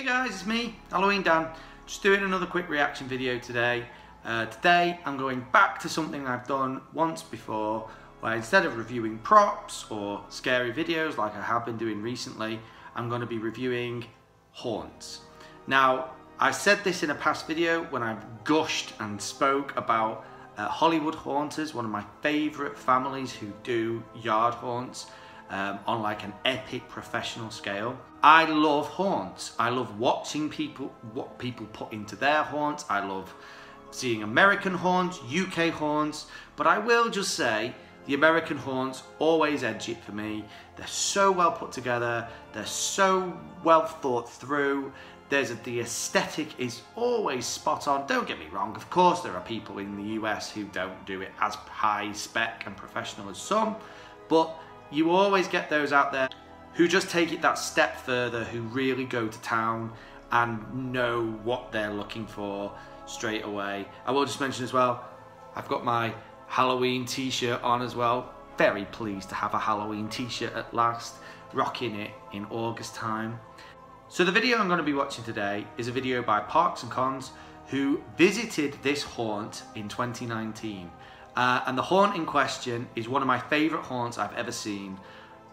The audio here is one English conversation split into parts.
Hey guys, it's me, Halloween Dan. Just doing another quick reaction video today. Today I'm going back to something I've done once before, where instead of reviewing props or scary videos like I have been doing recently, I'm going to be reviewing haunts. Now, I said this in a past video when I gushed and spoke about Hollywood haunters, one of my favourite families who do yard haunts on like an epic professional scale. I love haunts. I love watching what people put into their haunts. I love seeing American haunts, UK haunts, but I will just say the American haunts always edge it for me. They're so well put together, they're so well thought through. The aesthetic is always spot on. Don't get me wrong, of course there are people in the US who don't do it as high spec and professional as some, but you always get those out there who just take it that step further, who really go to town and know what they're looking for straight away. I will just mention as well, I've got my Halloween t-shirt on as well. Very pleased to have a Halloween t-shirt at last, rocking it in August time. So the video I'm going to be watching today is a video by Parks and Cons, who visited this haunt in 2019. And the haunt in question is one of my favourite haunts I've ever seen,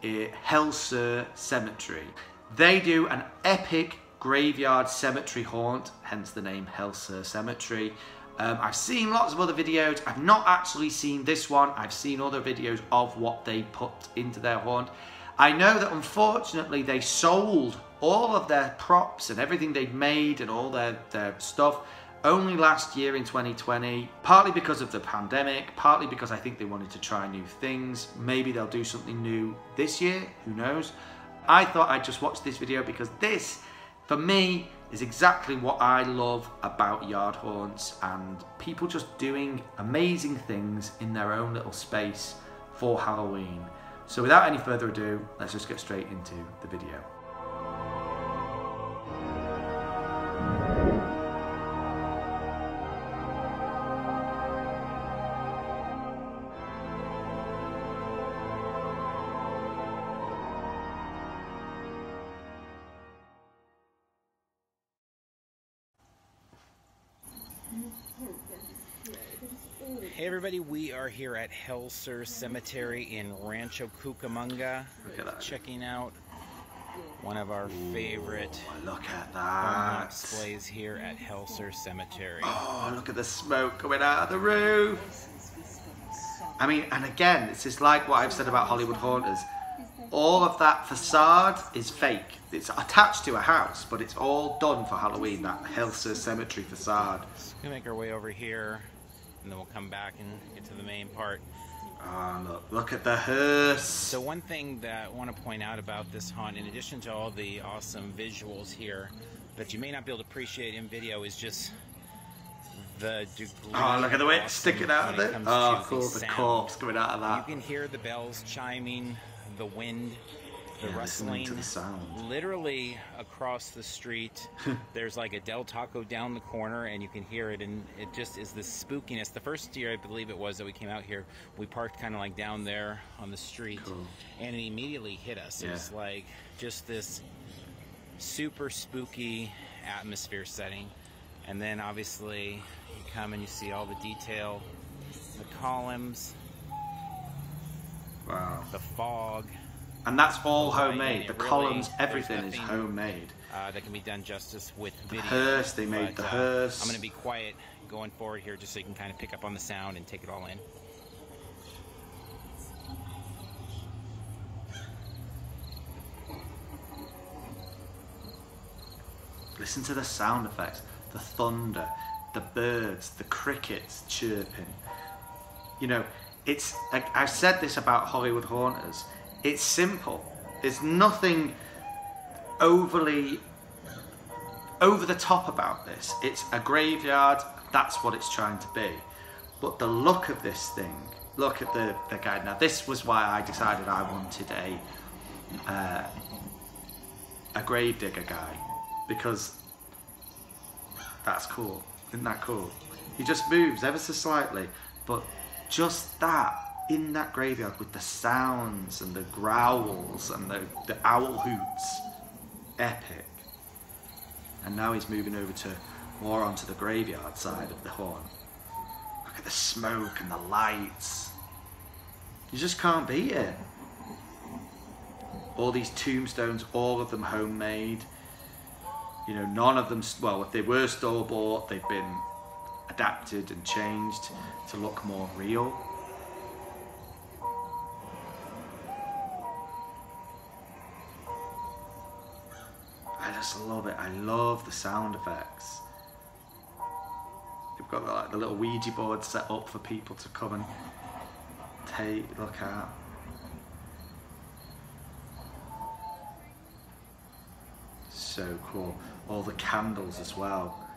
Hellsir Cemetery. They do an epic graveyard cemetery haunt, hence the name Hellsir Cemetery. I've seen lots of other videos. I've not actually seen this one. I've seen other videos of what they put into their haunt. I know that unfortunately they sold all of their props and everything they'd made and all their stuff only last year in 2020, partly because of the pandemic, partly because I think they wanted to try new things. Maybe they'll do something new this year, who knows. I thought I'd just watch this video because this, for me, is exactly what I love about yard haunts and people just doing amazing things in their own little space for Halloween. So without any further ado, let's just get straight into the video. Hey everybody, we are here at Hellsir Cemetery in Rancho Cucamonga. Look at that. Checking out one of our favorite Look at that displays here at Hellsir Cemetery. Oh, look at the smoke coming out of the roof. I mean, and again, it's just like what I've said about Hollywood haunters. All of that facade is fake. It's attached to a house, but it's all done for Halloween, that Hellsir Cemetery facade. So we're gonna make our way over here, and then we'll come back and get to the main part. Oh, look at the hearse. So one thing that I want to point out about this haunt, in addition to all the awesome visuals here that you may not be able to appreciate in video, is just the degree. Oh, look at the way it's sticking out of it. Oh, cool, the corpse coming out of that. You can hear the bells chiming, the wind, the rustling. To the sound. Literally across the street, there's like a Del Taco down the corner, and you can hear it, and it just is this spookiness. The first year, I believe it was, that we came out here, we parked kind of like down there on the street, cool. And it immediately hit us. It was like just this super spooky atmosphere setting, and then obviously you come and you see all the detail, the columns, wow, the fog. And that's all homemade. The columns, everything is homemade. That can be done justice with video. The hearse, they made the hearse. I'm going to be quiet going forward here just so you can kind of pick up on the sound and take it all in. Listen to the sound effects. The thunder, the birds, the crickets chirping. You know, it's, I've said this about Hollywood haunters. It's simple. There's nothing overly over the top about this. It's a graveyard, that's what it's trying to be. But the look of this thing, look at the guy. Now this was why I decided I wanted a gravedigger guy, because that's cool. Isn't that cool? He just moves ever so slightly, but just that in that graveyard with the sounds and the growls and the owl hoots. Epic. and now he's moving over to more onto the graveyard side of the horn. Look at the smoke and the lights. You just can't beat it. All these tombstones, all of them homemade. You know, none of them, well, if they were store-bought, they've been adapted and changed to look more real. I just love it. I love the sound effects. They've got like the little Ouija board set up for people to come and look at. So cool. All the candles as well.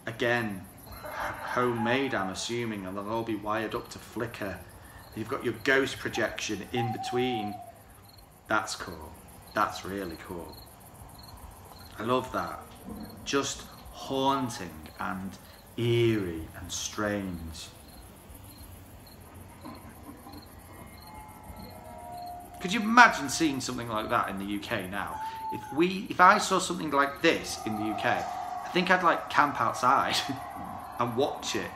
Again, homemade, I'm assuming, and they'll all be wired up to flicker. You've got your ghost projection in between. That's cool. That's really cool. I love that. Just haunting and eerie and strange. Could you imagine seeing something like that in the UK now? If I saw something like this in the UK, I think I'd like camp outside and watch it.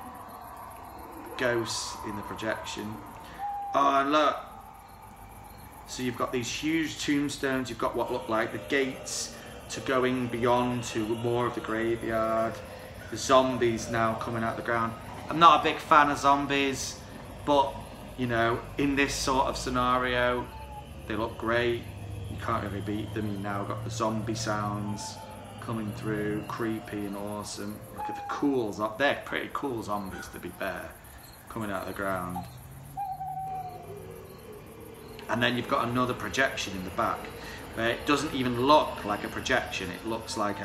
Ghosts in the projection. Oh, and look. So you've got these huge tombstones. You've got what look like the gates to going beyond to more of the graveyard. The zombies now coming out the ground. I'm not a big fan of zombies, but you know, in this sort of scenario, they look great. You can't really beat them. You've now got the zombie sounds coming through, creepy and awesome. Look at the cools up there, pretty cool zombies to be fair, coming out of the ground. And then you've got another projection in the back, where it doesn't even look like a projection. It looks like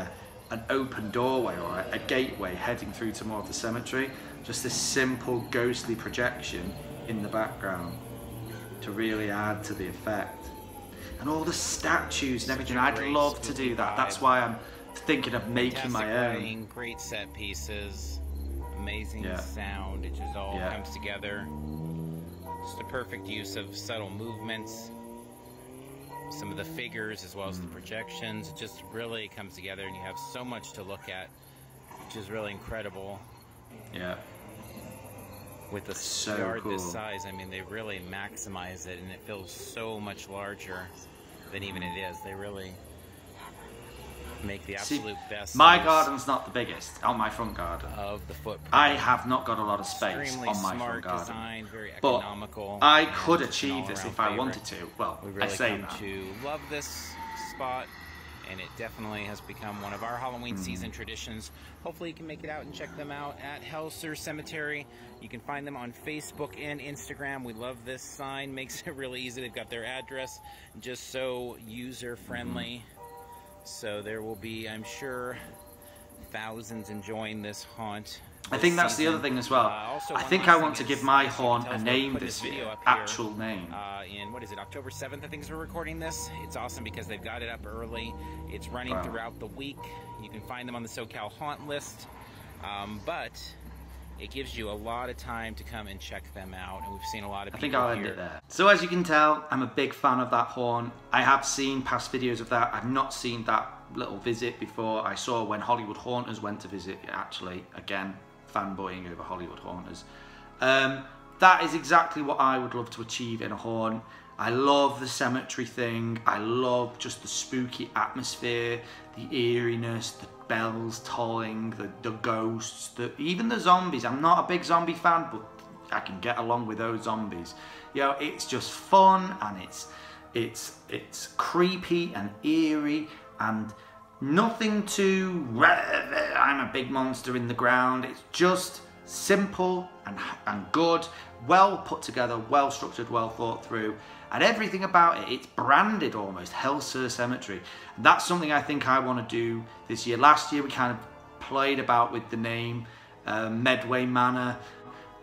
an open doorway or a gateway heading through to more of the cemetery. Just this simple ghostly projection in the background to really add to the effect. And all the statues and everything. I'd love to do that. That's why I'm thinking of making my own. Great set pieces, amazing sound. It just all comes together. Just a perfect use of subtle movements. Some of the figures as well as the projections. It just really comes together, and you have so much to look at, which is really incredible. Yeah. With the yard this size, I mean, they really maximize it, and it feels so much larger than even it is. They really make the absolute best. My garden's not the biggest on my front garden. Of the footprint. I have not got a lot of space on my front garden. Design, very economical, but I could achieve this if I wanted to. Well, we really I say come that. to love this spot, and it definitely has become one of our Halloween season traditions. Hopefully you can make it out and check them out at Hellsir Cemetery. You can find them on Facebook and Instagram. We love this sign. Makes it really easy. They've got their address just so user-friendly. So there will be, I'm sure, thousands enjoying this haunt. I think that's the other thing as well. I think I want to give my haunt a name this year, actual name. In, what is it, October 7th, I think is we're recording this. It's awesome because they've got it up early. It's running throughout the week. You can find them on the SoCal Haunt list. But it gives you a lot of time to come and check them out. And we've seen a lot of people. I think I'll end it there. So as you can tell, I'm a big fan of that horn. I have seen past videos of that. I've not seen that little visit before. I saw when Hollywood Haunters went to visit it, actually. Again, fanboying over Hollywood Haunters. That is exactly what I would love to achieve in a horn. I love the cemetery thing. I love just the spooky atmosphere, the eeriness, the bells tolling, the ghosts, even the zombies. I'm not a big zombie fan, but I can get along with those zombies. You know, it's just fun, and it's creepy and eerie, and nothing too I'm a big monster in the ground. It's just simple and good, well put together, well structured, well thought through, and everything about it, it's branded almost Hellsir Cemetery. And that's something I think I want to do this year. Last year we kind of played about with the name Medway Manor,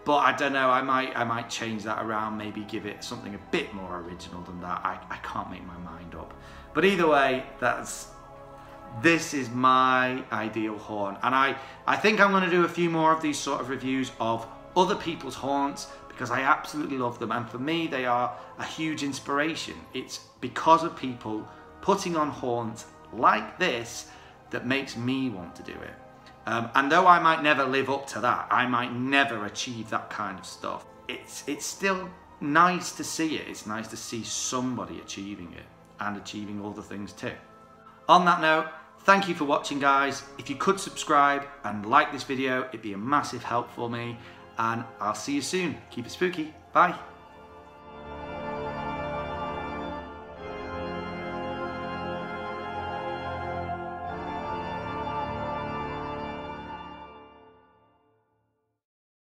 but I don't know, I might change that around, maybe give it something a bit more original than that. I can't make my mind up. But either way, this is my ideal horn, and I think I'm going to do a few more of these sort of reviews of other people's haunts, because I absolutely love them, and for me they are a huge inspiration. It's because of people putting on haunts like this that makes me want to do it. And though I might never live up to that, I might never achieve that kind of stuff, it's still nice to see it. It's nice to see somebody achieving it and achieving all the things too. On that note, thank you for watching, guys. If you could subscribe and like this video, it'd be a massive help for me, and I'll see you soon. Keep it spooky. Bye.